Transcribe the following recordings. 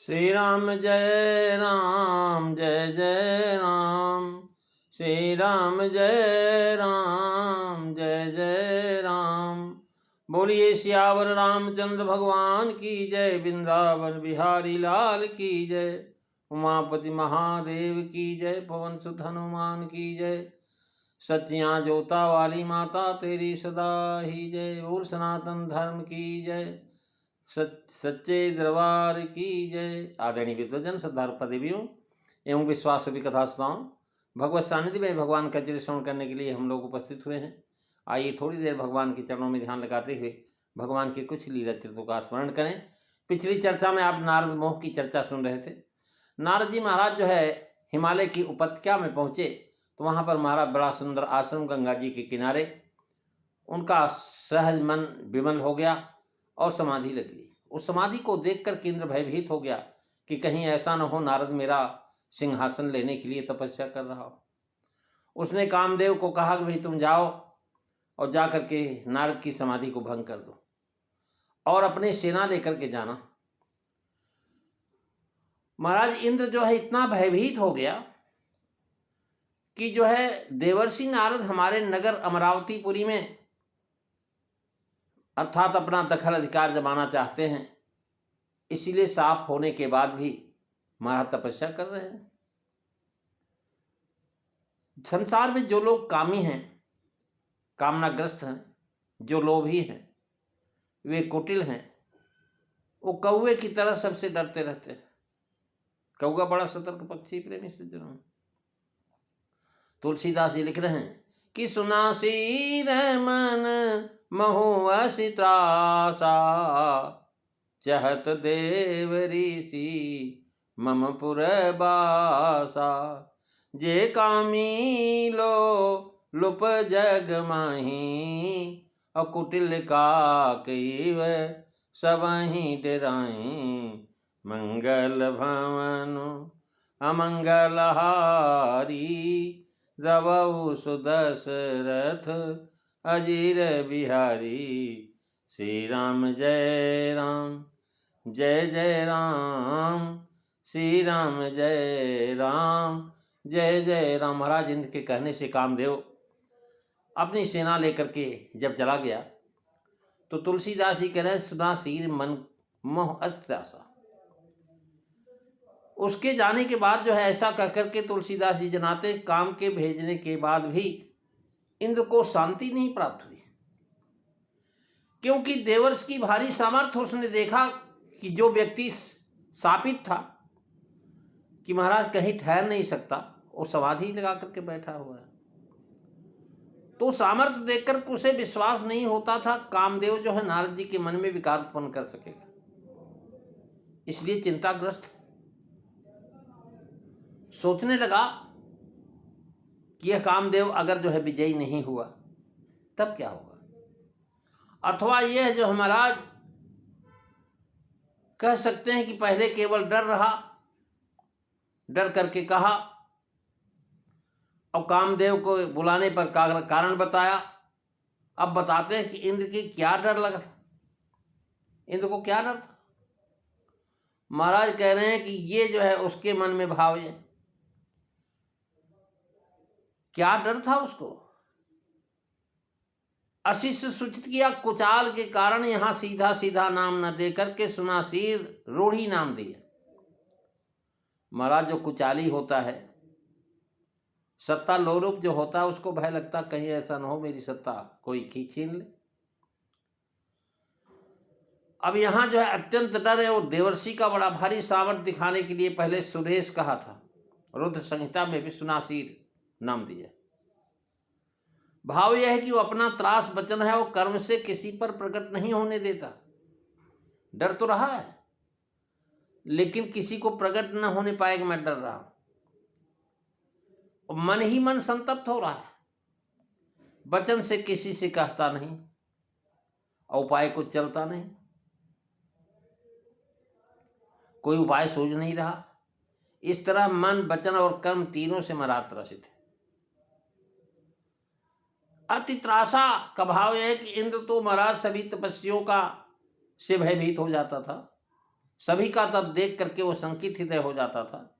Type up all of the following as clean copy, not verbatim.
श्री राम जय राम जय जय राम। श्री राम जय राम जय जय राम। बोलिए सियावर रामचंद्र भगवान की जय। वृंदावन बिहारी लाल की जय। उमापति महादेव की जय। पवन सुत हनुमान की जय। सच्चियाँ जोता वाली माता तेरी सदा ही जय। और सनातन धर्म की जय। सच्चे दरबार की जय। आदरणीय विद्वजन, श्रद्धालु पदेवियों एवं विश्वास भी कथा सुनाओं, भगवत सानिध्य में भगवान का चरित्र श्रवण करने के लिए हम लोग उपस्थित हुए हैं। आइए थोड़ी देर भगवान के चरणों में ध्यान लगाते हुए भगवान के कुछ लीला चरित्रों का स्मरण करें। पिछली चर्चा में आप नारद मोह की चर्चा सुन रहे थे। नारद जी महाराज जो है हिमालय की उपत्यका में पहुँचे तो वहाँ पर महाराज बड़ा सुंदर आश्रम गंगा जी के किनारे, उनका सहज मन विमल हो गया और समाधि लग गई। उस समाधि को देखकर इंद्र भयभीत हो गया कि कहीं ऐसा न हो नारद मेरा सिंहासन लेने के लिए तपस्या कर रहा हो। उसने कामदेव को कहा कि भाई तुम जाओ और जा करके नारद की समाधि को भंग कर दो और अपनी सेना लेकर के जाना। महाराज इंद्र जो है इतना भयभीत हो गया कि जो है देवर्षि नारद हमारे नगर अमरावतीपुरी में अर्थात अपना दखल अधिकार जमाना चाहते हैं, इसीलिए साफ होने के बाद भी महाराज तपस्या कर रहे हैं। संसार में जो लोग कामी हैं, कामनाग्रस्त हैं, जो लोभी हैं, वे कुटिल हैं, वो कौवे की तरह सबसे डरते रहते हैं। कौवा बड़ा सतर्क पक्षी प्रेमी सज्जनों। तुलसीदास जी लिख रहे हैं कि सुनासी मन महुअसि त्रासा, चहत देव ऋषि मम पुर बासा। जे कामी लो लुप जग माही, अकुटिल का कईव सबहि डराई। मंगल भवन अमंगल हारी, रवौ सुदशरथ अजीर बिहारी। श्री राम जय राम जय जय राम। श्री राम जय राम जय जय राम। महाराज इंद्र के कहने से कामदेव अपनी सेना लेकर के जब चला गया तो तुलसीदास जी कह रहे हैं सुना सीर मन मोह अस्त्रासा। उसके जाने के बाद जो है ऐसा कह करके तुलसीदास जी जनाते काम के भेजने के बाद भी इंद्र को शांति नहीं प्राप्त हुई, क्योंकि देवर्ष की भारी सामर्थ्य उसने देखा कि जो व्यक्ति शापित था कि महाराज कहीं ठहर नहीं सकता, वो समाधि लगा करके बैठा हुआ है, तो सामर्थ्य देखकर उसे विश्वास नहीं होता था कामदेव जो है नारद जी के मन में विकार उत्पन्न कर सकेगा। इसलिए चिंताग्रस्त सोचने लगा कि यह कामदेव अगर जो है विजयी नहीं हुआ तब क्या होगा, अथवा यह जो महाराज कह सकते हैं कि पहले केवल डर रहा, डर करके कहा और कामदेव को बुलाने पर कारण बताया। अब बताते हैं कि इंद्र की क्या डर लगा था, इंद्र को क्या डर था। महाराज कह रहे हैं कि ये जो है उसके मन में भाव है। क्या डर था उसको? अशिष्य सूचित किया कुचाल के कारण यहां सीधा सीधा नाम न दे करके सुनासीर रूढ़ी नाम दिया। महाराज जो कुचाली होता है, सत्ता लोलुप जो होता है, उसको भय लगता कहीं ऐसा न हो मेरी सत्ता कोई छीन ले। अब यहां जो है अत्यंत डर है। और देवर्षि का बड़ा भारी सामर्थ्य दिखाने के लिए पहले सुरेश कहा था, रुद्र संहिता में भी सुनासीर नाम दिया। भाव यह है कि वो अपना त्रास वचन है वो कर्म से किसी पर प्रकट नहीं होने देता। डर तो रहा है लेकिन किसी को प्रकट न होने पाएगा मैं डर रहा हूं। मन ही मन संतप्त हो रहा है, वचन से किसी से कहता नहीं और उपाय कुछ चलता नहीं, कोई उपाय सूझ नहीं रहा। इस तरह मन वचन और कर्म तीनों से महाराज त्रसित है। अति त्रासा का भाव यह है कि इंद्र तो महाराज सभी तपस्वियों का से भयभीत हो जाता था, सभी का तब देख करके वो संकित हृदय हो जाता था।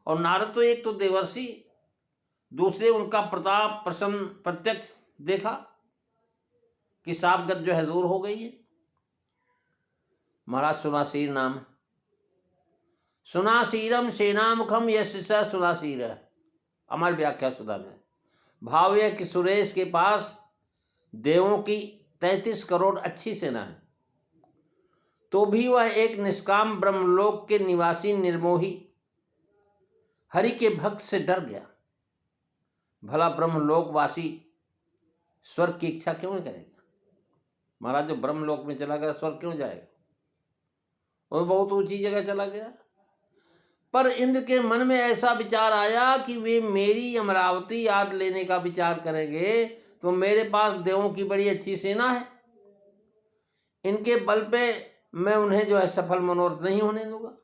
और नारद तो एक तो देवर्षि, दूसरे उनका प्रताप प्रसन्न प्रत्यक्ष देखा कि शापगत जो है दूर हो गई है। महाराज सुनासीर नाम है। सुनासीरम सेनामुखम यश स सुनासीर है। अमर व्याख्या सुधा में भाव यह कि सुरेश के पास देवों की 33 करोड़ अच्छी सेना है, तो भी वह एक निष्काम ब्रह्मलोक के निवासी निर्मोही हरि के भक्त से डर गया। भला ब्रह्मलोकवासी स्वर्ग की इच्छा क्यों करेगा? महाराज जो ब्रह्मलोक में चला गया स्वर्ग क्यों जाएगा? वो बहुत ऊंची जगह चला गया। पर इंद्र के मन में ऐसा विचार आया कि वे मेरी अमरावती याद लेने का विचार करेंगे तो मेरे पास देवों की बड़ी अच्छी सेना है, इनके बल पे मैं उन्हें जो है सफल मनोरथ नहीं होने दूंगा।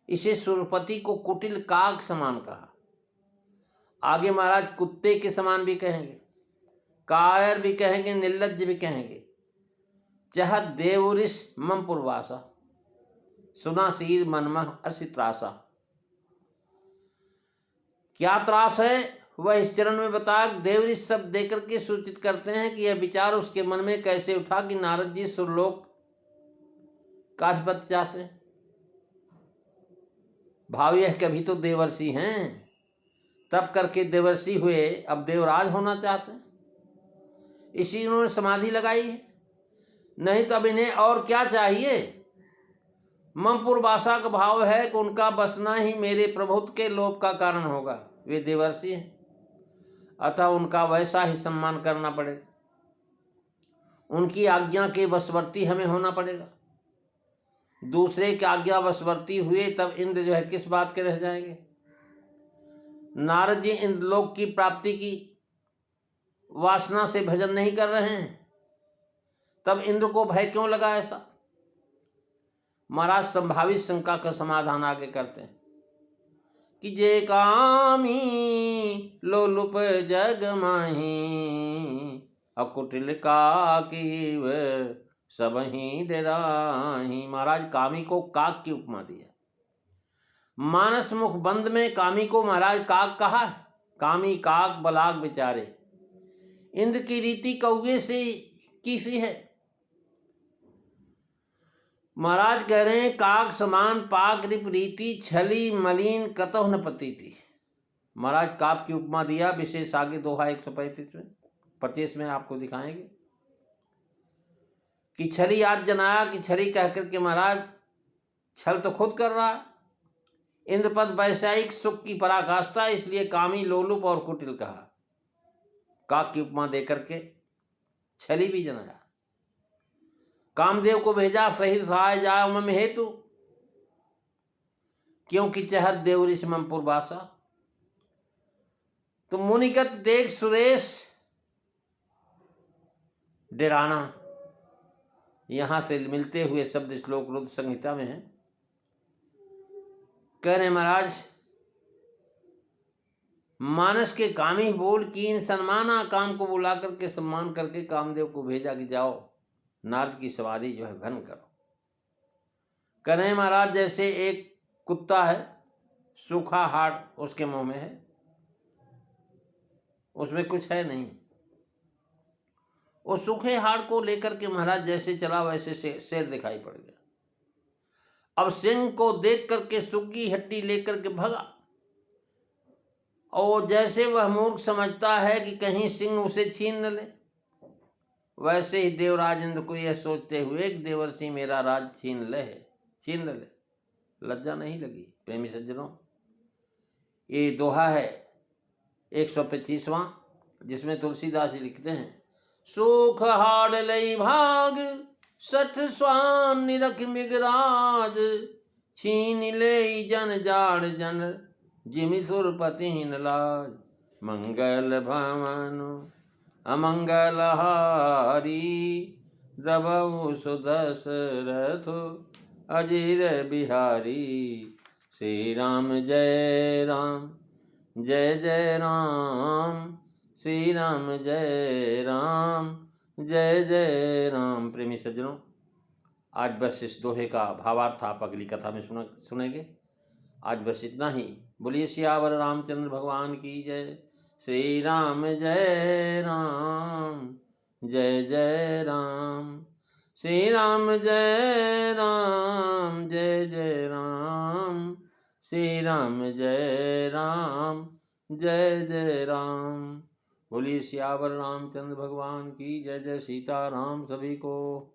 इसे सुरपति को कुटिल काग समान कहा। आगे महाराज कुत्ते के समान भी कहेंगे, कायर भी कहेंगे, निर्लज्ज भी कहेंगे। चह देवरिस मम पुरवासा, सुनासीर मनमह असी त्रासा। क्या त्रास है वह इस चरण में बताया। देवरिस शब्द देकर के सूचित करते हैं कि यह विचार उसके मन में कैसे उठा कि नारद जी सुरलोक का अधिपति चाहते हैं। भाव यह कभी तो देवर्षि हैं, तब करके देवर्षि हुए, अब देवराज होना चाहते हैं, इसी उन्होंने समाधि लगाई है। नहीं तो अब इन्हें और क्या चाहिए। ममपुर भाषा का भाव है कि उनका बसना ही मेरे प्रभुत्व के लोभ का कारण होगा। वे देवर्षि हैं, अतः उनका वैसा ही सम्मान करना पड़ेगा, उनकी आज्ञा के वशवर्ती हमें होना पड़ेगा। दूसरे की आज्ञा वशवर्ती हुए तब इंद्र जो है किस बात के रह जाएंगे। नारद जी इंद्रलोक की प्राप्ति की वासना से भजन नहीं कर रहे हैं, तब इंद्र को भय क्यों लगा ऐसा। महाराज संभावित शंका का समाधान आगे करते हैं कि जे कामी लोलुप जग माही, अकुटिल काकीव सबही डराही। महाराज कामी को काक की उपमा दी है। मानस मुख बंद में कामी को महाराज काक कहा। कामी काक बलाग बेचारे। इंद्र की रीति कौवे से की सी है। महाराज कह रहे हैं काक समान पाक रिप रीति, छली मलिन कतहु न पति थी। महाराज काक की उपमा दिया, विशेष आगे दोहा 135 में 25 में आपको दिखाएंगे कि छली आज जनाया कि छली कहकर के महाराज छल तो खुद कर रहा है। इंद्रपद वैषयिक सुख की पराकाष्ठा, इसलिए कामी लोलुप और कुटिल कहा। काक की उपमा देकर के छली भी जनाया। कामदेव को भेजा सही सहाय जाय मम हेतु, क्योंकि चहत देवरिष मम पुरवासा। तो मुनिकत देख सुरेश डराना, यहां से मिलते हुए शब्द श्लोक रुद्र संहिता में है। कह रहे महाराज मानस के कामी बोल कीन सन्माना, काम को बुला करके सम्मान करके कामदेव को भेजा कि जाओ नारद की समाधि जो है भंग करो। कह रहे महाराज जैसे एक कुत्ता है, सूखा हाड़ उसके मुंह में है, उसमें कुछ है नहीं, वो सूखे हाड़ को लेकर के महाराज जैसे चला वैसे शेर दिखाई पड़ गया। अब सिंह को देख करके सूखी हड्डी लेकर के भगा, और जैसे वह मूर्ख समझता है कि कहीं सिंह उसे छीन न ले, वैसे ही देवराज इंद्र को यह सोचते हुए कि देवर्षि मेरा राज छीन ले, लज्जा नहीं लगी। प्रेमी सज्जनों, ये दोहा है 125वां, जिसमें तुलसीदास जी लिखते हैं सुख हाड़ लई भाग 60 स्वान निरख मिगराज, छीन ले जन जाड़ जन जिमि सुरपति लाज, मंगल भवन अमंगल हारी, दबऊ सुदशरथ अजीर बिहारी। श्री राम जय राम जय जय राम, श्री राम जय राम जय जय राम। प्रेमी सज्जनों, आज बस इस दोहे का भावार्थ आप अगली कथा में सुनेंगे। आज बस इतना ही। बोलिए सियावर रामचंद्र भगवान की जय। श्री राम जय राम जय जय राम। श्री राम जय राम जय जय राम। श्री राम जय राम जय जय राम। बोलिए सियावर रामचंद्र भगवान की जय। जय सीताराम सभी को।